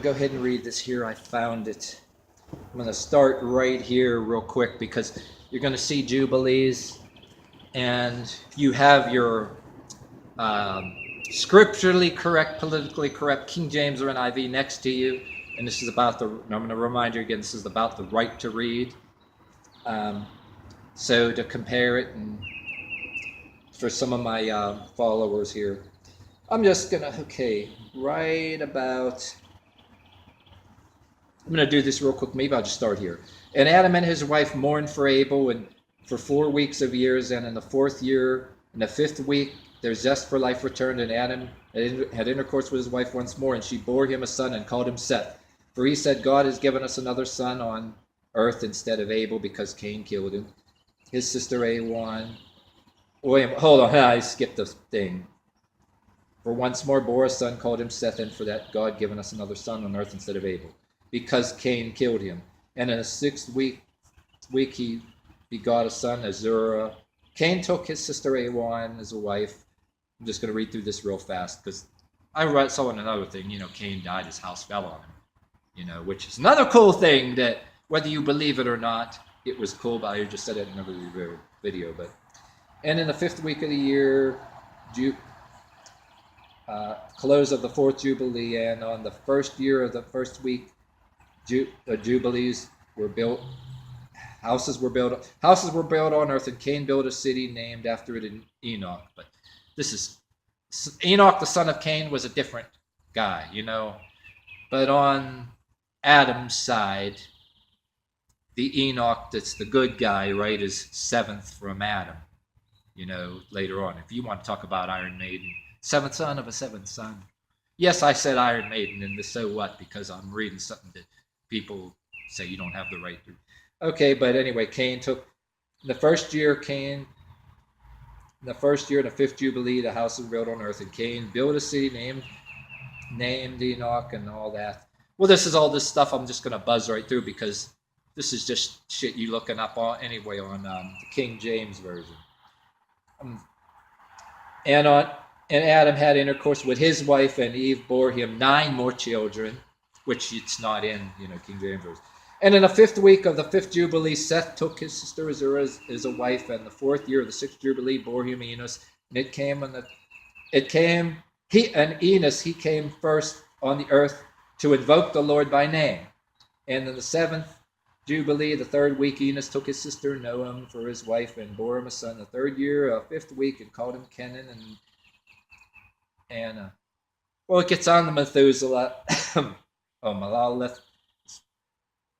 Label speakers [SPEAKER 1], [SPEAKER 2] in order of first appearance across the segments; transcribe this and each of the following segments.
[SPEAKER 1] go ahead and read this here. I found it. I'm going to start right here real quick because you're going to see Jubilees, and you have your scripturally correct, politically correct King James or NIV next to you. And this is about I'm going to remind you again, this is about the right to read. So to compare it, and for some of my followers here, I'm just going to, right about, I'm going to do this real quick. Maybe I'll just start here. And Adam and his wife mourned for Abel and for 4 weeks of years, and in the 4th year, in the 5th week, their zest for life returned, and Adam had intercourse with his wife once more, and she bore him a son and called him Seth. For he said, God has given us another son on earth instead of Abel, because Cain killed him. His sister A1. Wait, hold on, I skipped the thing. For once more bore a son, called him Seth, and for that God given us another son on earth instead of Abel, because Cain killed him. And in the 6th week he begot a son, Azurah. Cain took his sister A1 as a wife. I'm just going to read through this real fast because I saw another thing. Cain died, his house fell on him. Which is another cool thing that whether you believe it or not, it was cool. But I just said it in another video. And in the 5th week of the year, close of the 4th Jubilee, and on the 1st year of the 1st week, Jubilees were built. Houses were built on earth, and Cain built a city named after it in Enoch. But this is Enoch, the son of Cain, was a different guy, But on Adam's side, the Enoch that's the good guy, right, is 7th from Adam. Later on, if you want to talk about Iron Maiden, 7th son of a 7th son. Yes, I said Iron Maiden, and so what? Because I'm reading something that people say you don't have the right to. Okay, but anyway, Cain took in the 1st year. In the 1st year, in the 5th Jubilee, the house was built on earth, and Cain built a city named Enoch, and all that. Well, this is all this stuff I'm just going to buzz right through because this is just shit you looking up on anyway on the King James version. And Adam had intercourse with his wife, and Eve bore him 9 more children, which it's not in King James version. And in the 5th week of the 5th Jubilee, Seth took his sister Azurah as a wife, and the 4th year of the 6th Jubilee bore him Enos. And he came first on the earth to invoke the Lord by name. And in the 7th Jubilee, the 3rd week, Enos took his sister Noam for his wife and bore him a son. The 3rd year, 5th week, and called him Kenan. And it gets on to Methuselah. Malaleth.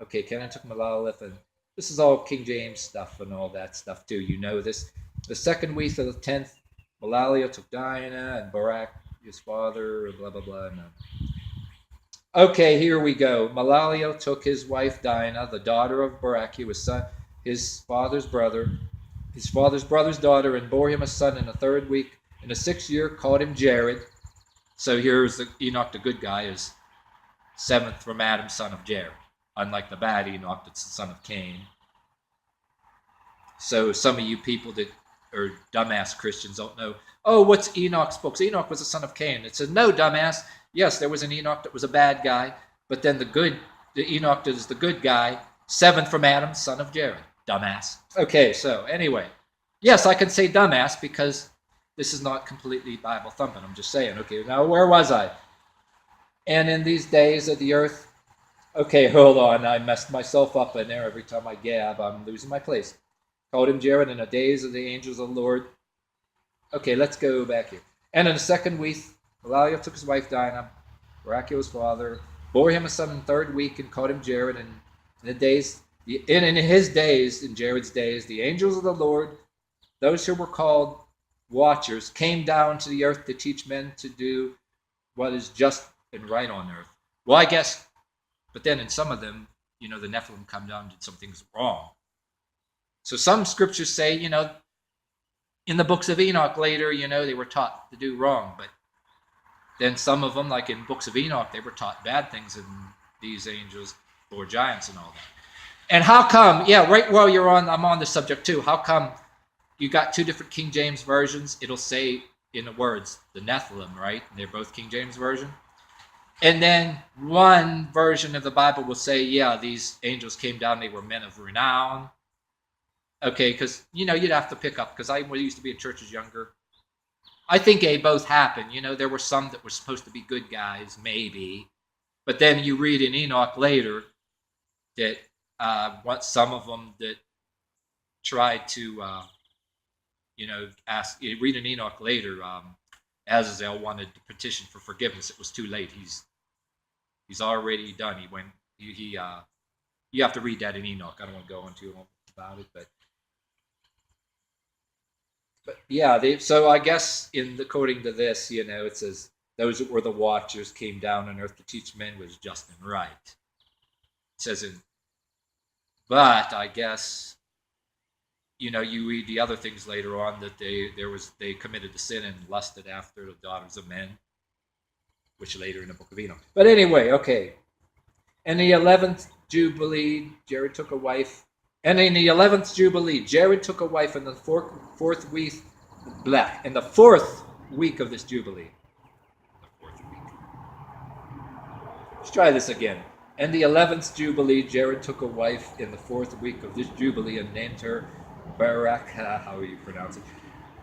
[SPEAKER 1] Okay, Kenan took Malaleth, and this is all King James stuff and all that stuff too. You know this. The 2nd week of the 10th, Malaliel took Dinah, and Barak, his father, blah, blah, blah. No. Okay, here we go. Malaliel took his wife Dinah, the daughter of Barak, his father's brother's daughter, and bore him a son in the 3rd week. In the 6th year, called him Jared. So here's Enoch, the good guy, is 7th from Adam, son of Jared. Unlike the bad Enoch, that's the son of Cain. So some of you people that are dumbass Christians don't know, what's Enoch's books? Enoch was the son of Cain. It says, no, dumbass. Yes, there was an Enoch that was a bad guy, but then the Enoch that is the good guy, 7th from Adam, son of Jared. Dumbass. Okay, so anyway, yes, I can say dumbass because this is not completely Bible thumping. I'm just saying. Okay, now where was I? And in these days of the earth, okay, hold on. I messed myself up in there. Every time I gab, I'm losing my place. Called him Jared in the days of the angels of the Lord. Okay, let's go back here. And in the 2nd week, Malaliel took his wife Dinah, Barak's father, bore him a son in the 3rd week, and called him Jared. And in Jared's days, the angels of the Lord, those who were called watchers, came down to the earth to teach men to do what is just and right on earth. Well, I guess. But then in some of them, the Nephilim come down and did some things wrong. So some scriptures say, in the Books of Enoch later, they were taught to do wrong. But then some of them, like in Books of Enoch, they were taught bad things, and these angels bore giants and all that. And how come, right while I'm on the subject too, how come you got 2 different King James versions? It'll say in the words, the Nephilim, right? And they're both King James version. And then one version of the Bible will say, yeah, these angels came down, they were men of renown. Okay, because, you'd have to pick up, because I used to be in churches younger. I think they both happened. There were some that were supposed to be good guys, maybe. But then you read in Enoch later that some of them that tried to, ask. You read in Enoch later, Azazel wanted to petition for forgiveness. It was too late. He's already done. He went. You have to read that in Enoch. I don't want to go into about it, but yeah. So I guess according to this, it says those that were the watchers came down on earth to teach men was just and right. It says but I guess you read the other things later on that they committed the sin and lusted after the daughters of men, which later in the Book of Enoch. But anyway, okay. In the 11th Jubilee, Jared took a wife. And in the 11th Jubilee, Jared took a wife in the fourth week of this Jubilee. The fourth week. Let's try this again. In the 11th Jubilee, Jared took a wife in the fourth week of this Jubilee and named her Barak, how you pronounce it,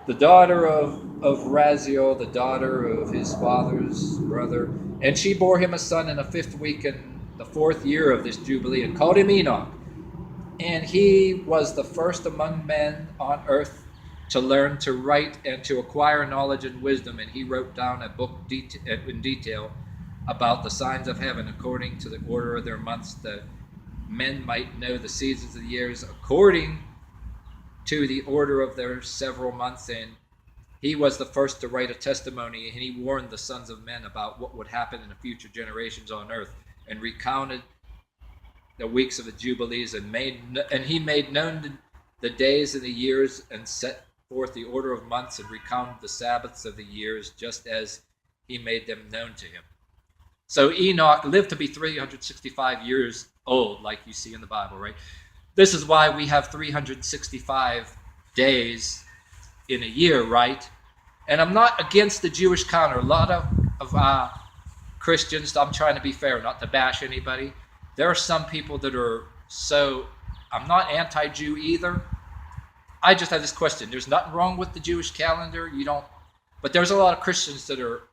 [SPEAKER 1] the daughter of Raziel, the daughter of his father's brother. And she bore him a son in the fifth week in the fourth year of this Jubilee, and called him Enoch. And he was the first among men on earth to learn to write and to acquire knowledge and wisdom. And he wrote down a book in detail about the signs of heaven, according to the order of their months, that men might know the seasons of the years according to the order of their several months. And he was the first to write a testimony, and he warned the sons of men about what would happen in the future generations on earth, and recounted the weeks of the Jubilees, and he made known the days and the years, and set forth the order of months, and recounted the Sabbaths of the years, just as he made them known to him. So Enoch lived to be 365 years old, like you see in the Bible, right? This is why we have 365 days in a year, right? And I'm not against the Jewish calendar. A lot of Christians, I'm trying to be fair, not to bash anybody. There are some people that are I'm not anti-Jew either. I just have this question. There's nothing wrong with the Jewish calendar. But there's a lot of Christians that are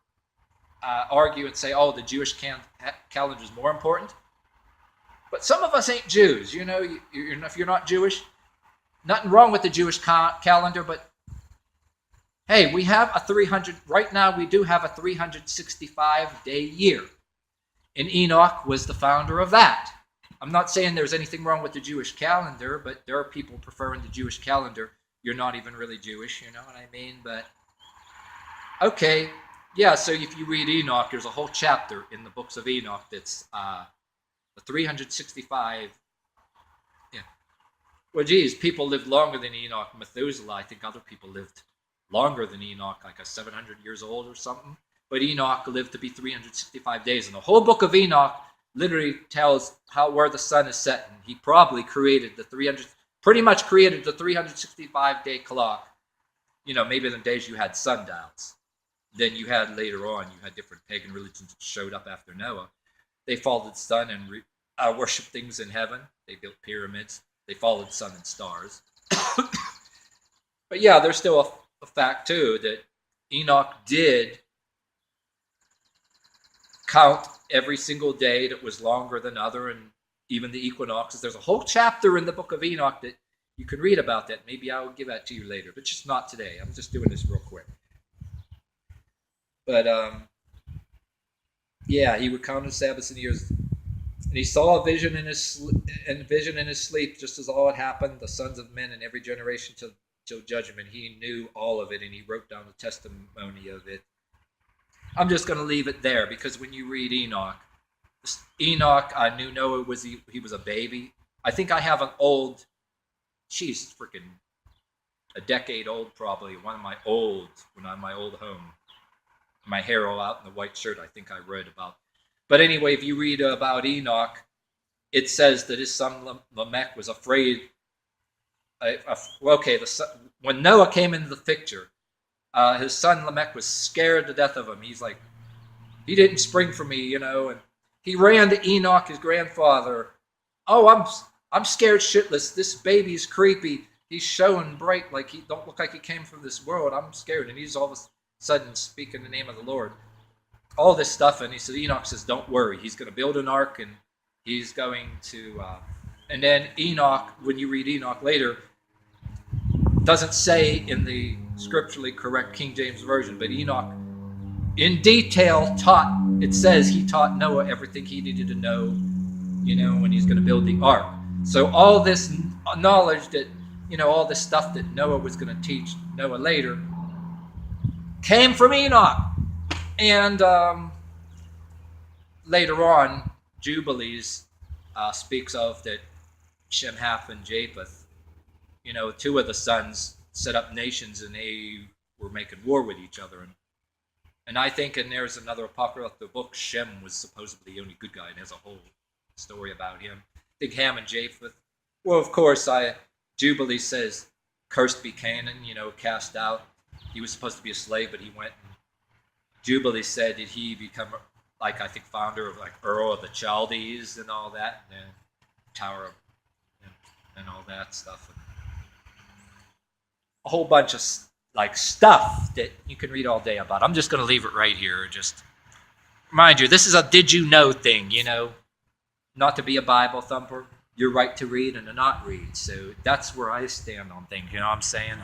[SPEAKER 1] argue and say, oh, the Jewish calendar is more important. But some of us ain't Jews. If you're not Jewish, nothing wrong with the Jewish calendar, but hey, we have right now we do have a 365-day year. And Enoch was the founder of that. I'm not saying there's anything wrong with the Jewish calendar, but there are people preferring the Jewish calendar. You're not even really Jewish, you know what I mean? But, okay, yeah, so if you read Enoch, there's a whole chapter in the Books of Enoch that's the 365. Yeah. Well, geez, people lived longer than Enoch. Methuselah, I think other people lived longer than Enoch, like 700 years old or something. But Enoch lived to be 365 days. And the whole book of Enoch literally tells where the sun is setting. He probably created pretty much created the 365-day clock. Maybe in the days you had sundials. Then you had later on, you had different pagan religions that showed up after Noah. They followed the sun and worshiped things in heaven. They built pyramids. They followed sun and stars. But yeah, there's still a fact too that Enoch did count every single day that was longer than other, and even the equinoxes. There's a whole chapter in the book of Enoch that you can read about that. Maybe I'll give that to you later, but just not today. I'm just doing this real quick. But yeah, he would count his Sabbaths and years, and he saw a vision in his sleep, just as all had happened. The sons of men in every generation till judgment. He knew all of it, and he wrote down the testimony of it. I'm just going to leave it there, because when you read Enoch, I knew Noah he was a baby. I think I have an old, freaking a decade old probably, when I'm in my old home. My hair all out in the white shirt, I think I read about. But anyway, if you read about Enoch, it says that his son Lamech was afraid. When Noah came into the picture, his son Lamech was scared to death of him. He's like, He didn't spring for me, And he ran to Enoch, his grandfather. Oh, I'm scared shitless. This baby's creepy. He's showing bright, like he don't look like he came from this world. I'm scared. And he's all of a sudden speaking the name of the Lord. All this stuff, and he said, Enoch says, don't worry. He's going to build an ark, and he's going to. And then Enoch, when you read Enoch later, doesn't say in the scripturally correct King James Version, but Enoch in detail it says he taught Noah everything he needed to know, when he's going to build the ark. So all this knowledge that, all this stuff that Noah was going to teach Noah later came from Enoch. And later on, Jubilees speaks of that Shem, Haph, and Japheth, two of the sons set up nations, and they were making war with each other. And I think, and there's another apocryphal book, Shem was supposedly the only good guy, and has a whole story about him. I think Ham and Japheth. Well, of course, Jubilee says, cursed be Canaan, cast out. He was supposed to be a slave, but he went. Jubilee said, did he become, I think, founder of, Ur of the Chaldees and all that, and Tower of, and all that stuff. A whole bunch of, stuff that you can read all day about. I'm just going to leave it right here. Just remind you, this is a did you know thing, Not to be a Bible thumper. You're right to read and to not read. So that's where I stand on things, what I'm saying?